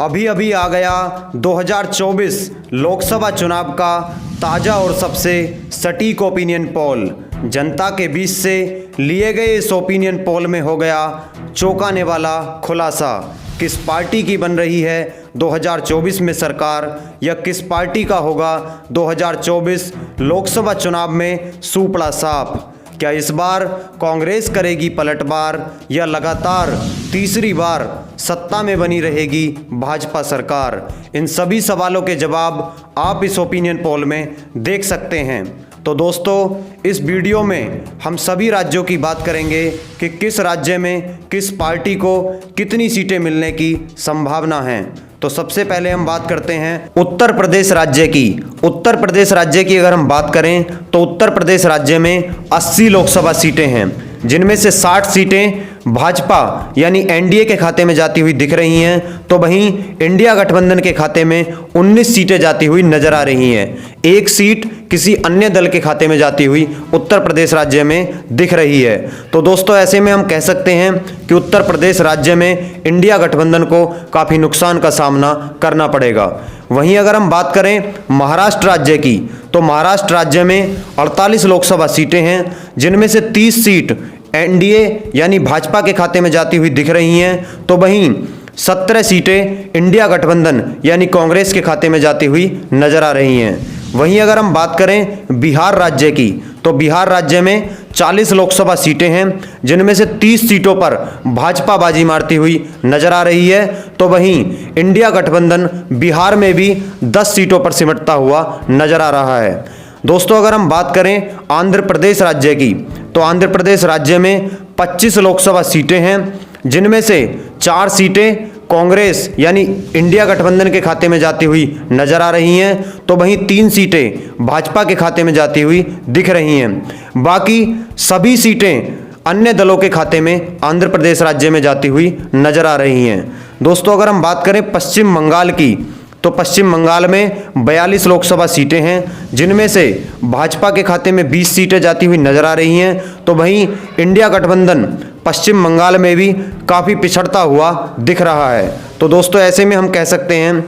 अभी अभी आ गया 2024 लोकसभा चुनाव का ताज़ा और सबसे सटीक ओपिनियन पोल। जनता के बीच से लिए गए इस ओपिनियन पोल में हो गया चौंकाने वाला खुलासा। किस पार्टी की बन रही है 2024 में सरकार, या किस पार्टी का होगा 2024 लोकसभा चुनाव में सूपड़ा साफ। क्या इस बार कांग्रेस करेगी पलटवार, या लगातार तीसरी बार सत्ता में बनी रहेगी भाजपा सरकार? इन सभी सवालों के जवाब आप इस ओपिनियन पोल में देख सकते हैं। तो दोस्तों, इस वीडियो में हम सभी राज्यों की बात करेंगे कि किस राज्य में किस पार्टी को कितनी सीटें मिलने की संभावना है। तो सबसे पहले हम बात करते हैं उत्तर प्रदेश राज्य की। उत्तर प्रदेश राज्य की अगर हम बात करें तो उत्तर प्रदेश राज्य में 80 लोकसभा सीटें हैं, जिनमें से 60 सीटें भाजपा यानी एनडीए के खाते में जाती हुई दिख रही हैं, तो वहीं इंडिया गठबंधन के खाते में 19 सीटें जाती हुई नजर आ रही हैं। एक सीट किसी अन्य दल के खाते में जाती हुई उत्तर प्रदेश राज्य में दिख रही है। तो दोस्तों, ऐसे में हम कह सकते हैं कि उत्तर प्रदेश राज्य में इंडिया गठबंधन को काफ़ी नुकसान का सामना करना पड़ेगा। वहीं अगर हम बात करें महाराष्ट्र राज्य की, तो महाराष्ट्र राज्य में 48 लोकसभा सीटें हैं, जिनमें से 30 सीट एनडीए यानी भाजपा के खाते में जाती हुई दिख रही हैं, तो वहीं 17 सीटें इंडिया गठबंधन यानी कांग्रेस के खाते में जाती हुई नजर आ रही हैं। वहीं अगर हम बात करें बिहार राज्य की, तो बिहार राज्य में 40 लोकसभा सीटें हैं, जिनमें से 30 सीटों पर भाजपा बाजी मारती हुई नजर आ रही है, तो वहीं इंडिया गठबंधन बिहार में भी 10 सीटों पर सिमटता हुआ नजर आ रहा है। दोस्तों, अगर हम बात करें आंध्र प्रदेश राज्य की, तो आंध्र प्रदेश राज्य में 25 लोकसभा सीटें हैं, जिनमें से 4 सीटें कांग्रेस यानी इंडिया गठबंधन के खाते में जाती हुई नजर आ रही हैं, तो वहीं 3 सीटें भाजपा के खाते में जाती हुई दिख रही हैं। बाकी सभी सीटें अन्य दलों के खाते में आंध्र प्रदेश राज्य में जाती हुई नजर आ रही हैं। दोस्तों, अगर हम बात करें पश्चिम बंगाल की, तो पश्चिम बंगाल में 42 लोकसभा सीटें हैं, जिनमें से भाजपा के खाते में 20 सीटें जाती हुई नजर आ रही हैं, तो वहीं इंडिया गठबंधन पश्चिम बंगाल में भी काफ़ी पिछड़ता हुआ दिख रहा है। तो दोस्तों, ऐसे में हम कह सकते हैं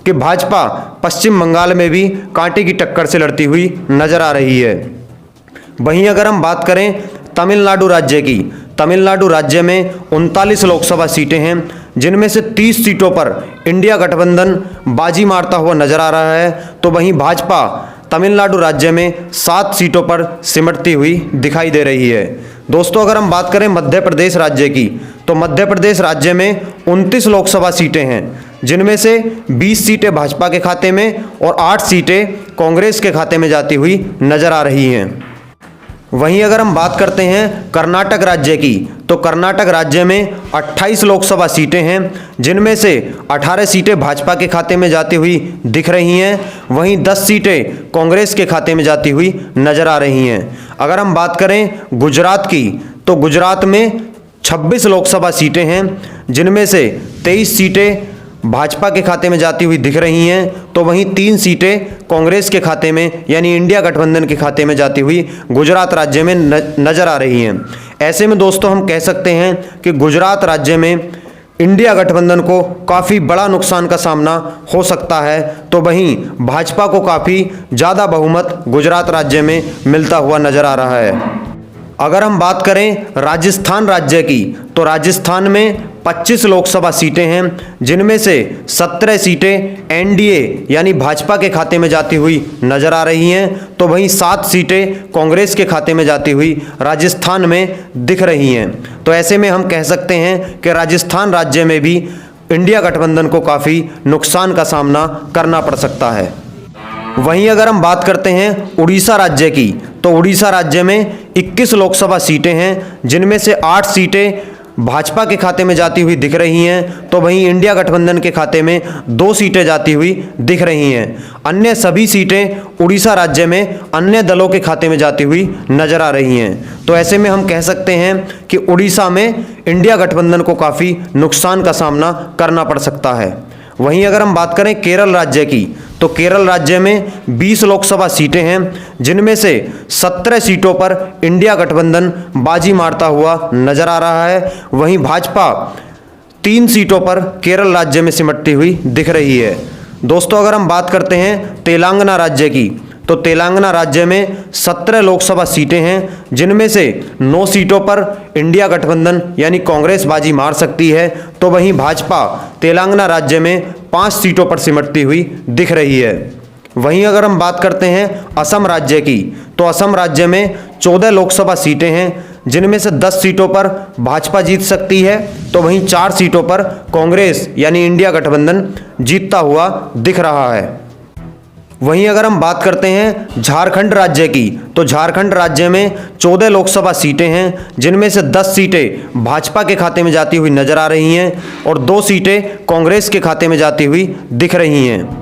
कि भाजपा पश्चिम बंगाल में भी कांटे की टक्कर से लड़ती हुई नजर आ रही है। वहीं अगर हम बात करें तमिलनाडु राज्य की, तमिलनाडु राज्य में 39 लोकसभा सीटें हैं, जिनमें से 30 सीटों पर इंडिया गठबंधन बाजी मारता हुआ नजर आ रहा है, तो वहीं भाजपा तमिलनाडु राज्य में 7 सीटों पर सिमटती हुई दिखाई दे रही है। दोस्तों, अगर हम बात करें मध्य प्रदेश राज्य की, तो मध्य प्रदेश राज्य में 29 लोकसभा सीटें हैं, जिनमें से 20 सीटें भाजपा के खाते में और 8 सीटें कांग्रेस के खाते में जाती हुई नजर आ रही हैं। वहीं अगर हम बात करते हैं कर्नाटक राज्य की, तो कर्नाटक राज्य में 28 लोकसभा सीटें हैं, जिनमें से 18 सीटें भाजपा के खाते में जाती हुई दिख रही हैं, वहीं 10 सीटें कांग्रेस के खाते में जाती हुई नजर आ रही हैं। अगर हम बात करें गुजरात की, तो गुजरात में 26 लोकसभा सीटें हैं, जिनमें से 23 सीटें भाजपा के खाते में जाती हुई दिख रही हैं, तो वहीं 3 सीटें कांग्रेस के खाते में यानी इंडिया गठबंधन के खाते में जाती हुई गुजरात राज्य में नजर आ रही हैं। ऐसे में दोस्तों, हम कह सकते हैं कि गुजरात राज्य में इंडिया गठबंधन को काफ़ी बड़ा नुकसान का सामना हो सकता है, तो वहीं भाजपा को काफ़ी ज़्यादा बहुमत गुजरात राज्य में मिलता हुआ नजर आ रहा है। अगर हम बात करें राजस्थान राज्य की, तो राजस्थान में 25 लोकसभा सीटें हैं, जिनमें से 17 सीटें एनडीए यानी भाजपा के खाते में जाती हुई नजर आ रही हैं, तो वहीं 7 सीटें कांग्रेस के खाते में जाती हुई राजस्थान में दिख रही हैं। तो ऐसे में हम कह सकते हैं कि राजस्थान राज्य में भी इंडिया गठबंधन को काफ़ी नुकसान का सामना करना पड़ सकता है। वहीं अगर हम बात करते हैं उड़ीसा राज्य की, तो उड़ीसा राज्य में 21 लोकसभा सीटें हैं, जिनमें से 8 सीटें भाजपा के खाते में जाती हुई दिख रही हैं, तो वहीं इंडिया गठबंधन के खाते में 2 सीटें जाती हुई दिख रही हैं। अन्य सभी सीटें उड़ीसा राज्य में अन्य दलों के खाते में जाती हुई नजर आ रही हैं। तो ऐसे में हम कह सकते हैं कि उड़ीसा में इंडिया गठबंधन को काफ़ी नुकसान का सामना करना पड़ सकता है। वहीं अगर हम बात करें केरल राज्य की, तो केरल राज्य में 20 लोकसभा सीटें हैं, जिनमें से 17 सीटों पर इंडिया गठबंधन बाजी मारता हुआ नजर आ रहा है। वहीं भाजपा 3 सीटों पर केरल राज्य में सिमटती हुई दिख रही है। दोस्तों अगर हम बात करते हैं तेलंगाना राज्य की, तो तेलंगाना राज्य में 17 लोकसभा सीटें हैं, जिनमें से 9 सीटों पर इंडिया गठबंधन यानी कांग्रेस बाजी मार सकती है, तो वहीं भाजपा तेलंगाना राज्य में 5 सीटों पर सिमटती हुई दिख रही है। वहीं अगर हम बात करते हैं असम राज्य की, तो असम राज्य में 14 लोकसभा सीटें हैं, जिनमें से 10 सीटों पर भाजपा जीत सकती है, तो वहीं 4 सीटों पर कांग्रेस यानी इंडिया गठबंधन जीतता हुआ दिख रहा है। वहीं अगर हम बात करते हैं झारखंड राज्य की, तो झारखंड राज्य में 14 लोकसभा सीटें हैं, जिनमें से 10 सीटें भाजपा के खाते में जाती हुई नजर आ रही हैं और 2 सीटें कांग्रेस के खाते में जाती हुई दिख रही हैं।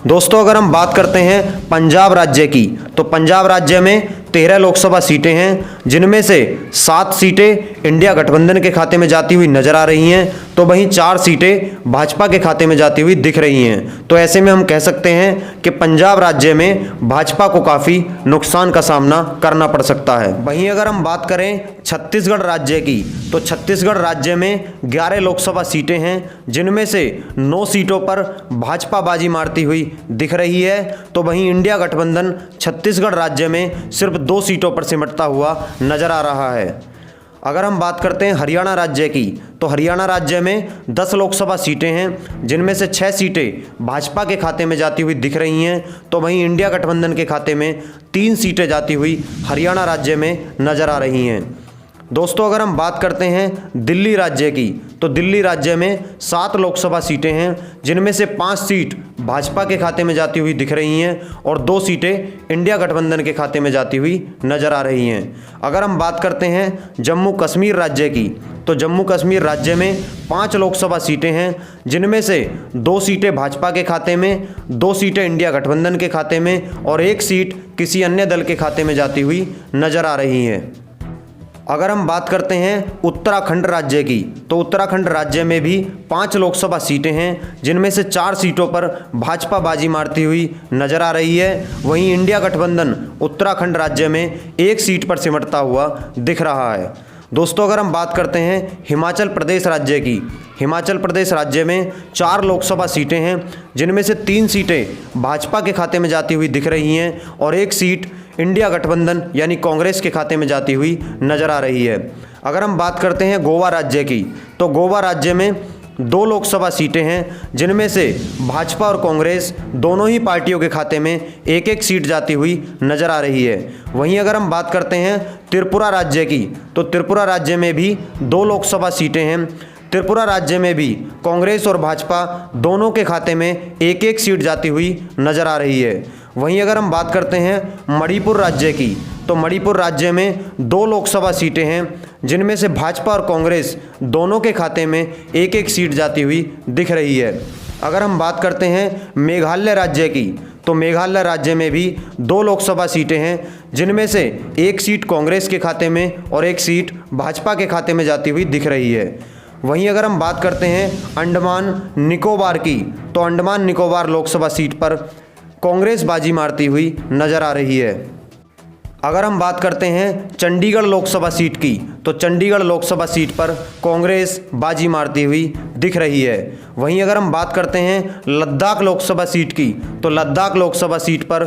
दोस्तों अगर हम बात करते हैं पंजाब राज्य की, तो पंजाब राज्य में 13 लोकसभा सीटें हैं, जिनमें से 7 सीटें इंडिया गठबंधन के खाते में जाती हुई नजर आ रही हैं, तो वहीं 4 सीटें भाजपा के खाते में जाती हुई दिख रही हैं। तो ऐसे में हम कह सकते हैं कि पंजाब राज्य में भाजपा को काफ़ी नुकसान का सामना करना पड़ सकता है। वहीं अगर हम बात करें छत्तीसगढ़ राज्य की, तो छत्तीसगढ़ राज्य में 11 लोकसभा सीटें हैं, जिनमें से 9 सीटों पर भाजपा बाजी मारती हुई दिख रही है, तो वहीं इंडिया गठबंधन छत्तीसगढ़ राज्य में सिर्फ 2 सीटों पर सिमटता हुआ नजर आ रहा है। अगर हम बात करते हैं हरियाणा राज्य की, तो हरियाणा राज्य में 10 लोकसभा सीटें हैं, जिनमें से 6 सीटें भाजपा के खाते में जाती हुई दिख रही हैं, तो वहीं इंडिया गठबंधन के खाते में 3 सीटें जाती हुई हरियाणा राज्य में नजर आ रही हैं। दोस्तों अगर हम बात करते हैं दिल्ली राज्य की, तो दिल्ली राज्य में 7 लोकसभा सीटें हैं, जिनमें से 5 सीट भाजपा के खाते में जाती हुई दिख रही हैं और 2 सीटें इंडिया गठबंधन के खाते में जाती हुई नजर आ रही हैं। अगर हम बात करते हैं जम्मू कश्मीर राज्य की, तो जम्मू कश्मीर राज्य में 5 लोकसभा सीटें हैं, जिनमें से 2 सीटें भाजपा के खाते में, 2 सीटें इंडिया गठबंधन के खाते में और 1 सीट किसी अन्य दल के खाते में जाती हुई नजर आ रही है। अगर हम बात करते हैं उत्तराखंड राज्य की, तो उत्तराखंड राज्य में भी 5 लोकसभा सीटें हैं, जिनमें से 4 सीटों पर भाजपा बाजी मारती हुई नजर आ रही है। वहीं इंडिया गठबंधन उत्तराखंड राज्य में 1 सीट पर सिमटता हुआ दिख रहा है। दोस्तों अगर हम बात करते हैं हिमाचल प्रदेश राज्य की, हिमाचल प्रदेश राज्य में 4 लोकसभा सीटें हैं, जिनमें से 3 सीटें भाजपा के खाते में जाती हुई दिख रही हैं और 1 सीट इंडिया गठबंधन यानी कांग्रेस के खाते में जाती हुई नजर आ रही है। अगर हम बात करते हैं गोवा राज्य की, तो गोवा राज्य में 2 लोकसभा सीटें हैं, जिनमें से भाजपा और कांग्रेस दोनों ही पार्टियों के खाते में 1-1 सीट जाती हुई नजर आ रही है। वहीं अगर हम बात करते हैं त्रिपुरा राज्य की, तो त्रिपुरा राज्य में भी 2 लोकसभा सीटें हैं। त्रिपुरा राज्य में भी कांग्रेस और भाजपा दोनों के खाते में 1-1 सीट जाती हुई नजर आ रही है। वहीं अगर हम बात करते हैं मणिपुर राज्य की, तो मणिपुर राज्य में 2 लोकसभा सीटें हैं, जिनमें से भाजपा और कांग्रेस दोनों के खाते में 1-1 सीट जाती हुई दिख रही है। अगर हम बात करते हैं मेघालय राज्य की, तो मेघालय राज्य में भी 2 लोकसभा सीटें हैं, जिनमें से 1 सीट कांग्रेस के खाते में और 1 सीट भाजपा के खाते में जाती हुई दिख रही है। वहीं अगर हम बात करते हैं अंडमान निकोबार की, तो अंडमान निकोबार लोकसभा सीट पर कांग्रेस बाजी मारती हुई नजर आ रही है। अगर हम बात करते हैं चंडीगढ़ लोकसभा सीट की, तो चंडीगढ़ लोकसभा सीट पर कांग्रेस बाजी मारती हुई दिख रही है। वहीं अगर हम बात करते हैं लद्दाख लोकसभा सीट की, तो लद्दाख लोकसभा सीट पर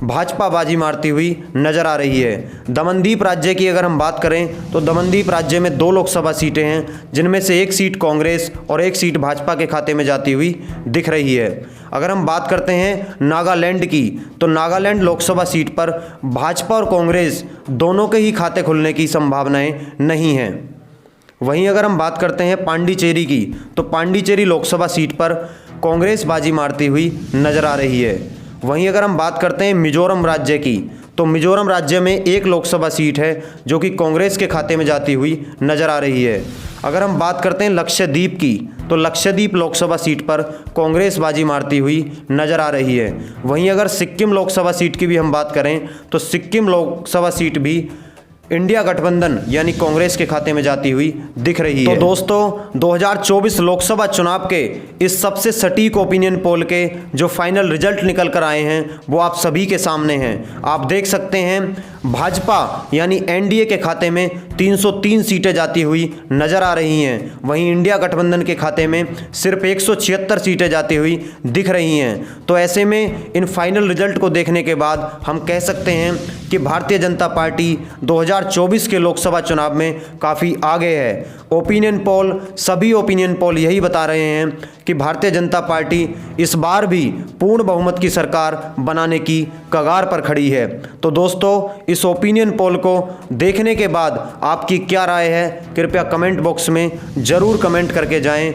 भाजपा बाजी मारती हुई नजर आ रही है। दमनदीप राज्य की अगर हम बात करें, तो दमनदीप राज्य में 2 लोकसभा सीटें हैं, जिनमें से 1 सीट कांग्रेस और 1 सीट भाजपा के खाते में जाती हुई दिख रही है। अगर हम बात करते हैं नागालैंड की, तो नागालैंड लोकसभा सीट पर भाजपा और कांग्रेस दोनों के ही खाते खुलने की संभावनाएं नहीं हैं। वहीं अगर हम बात करते हैं पांडिचेरी की, तो पांडिचेरी लोकसभा सीट पर कांग्रेस बाजी मारती हुई नजर आ रही है। वहीं अगर हम बात करते हैं मिजोरम राज्य की, तो मिजोरम राज्य में 1 लोकसभा सीट है, जो कि कांग्रेस के खाते में जाती हुई नजर आ रही है। अगर हम बात करते हैं लक्षद्वीप की, तो लक्षद्वीप लोकसभा सीट पर कांग्रेस बाजी मारती हुई नजर आ रही है। वहीं अगर सिक्किम लोकसभा सीट की भी हम बात करें, तो सिक्किम लोकसभा सीट भी इंडिया गठबंधन यानी कांग्रेस के खाते में जाती हुई दिख रही है। तो दोस्तों 2024 लोकसभा चुनाव के इस सबसे सटीक ओपिनियन पोल के जो फाइनल रिजल्ट निकल कर आए हैं, वो आप सभी के सामने हैं। आप देख सकते हैं भाजपा यानी एनडीए के खाते में 303 सीटें जाती हुई नजर आ रही हैं। वहीं इंडिया गठबंधन के खाते में सिर्फ 176 सीटें जाती हुई दिख रही हैं। तो ऐसे में इन फाइनल रिजल्ट को देखने के बाद हम कह सकते हैं कि भारतीय जनता पार्टी 2024 के लोकसभा चुनाव में काफ़ी आगे है। ओपिनियन पोल, सभी ओपिनियन पोल यही बता रहे हैं कि भारतीय जनता पार्टी इस बार भी पूर्ण बहुमत की सरकार बनाने की कगार पर खड़ी है। तो दोस्तों, इस ओपिनियन पोल को देखने के बाद आपकी क्या राय है, कृपया कमेंट बॉक्स में ज़रूर कमेंट करके जाएं।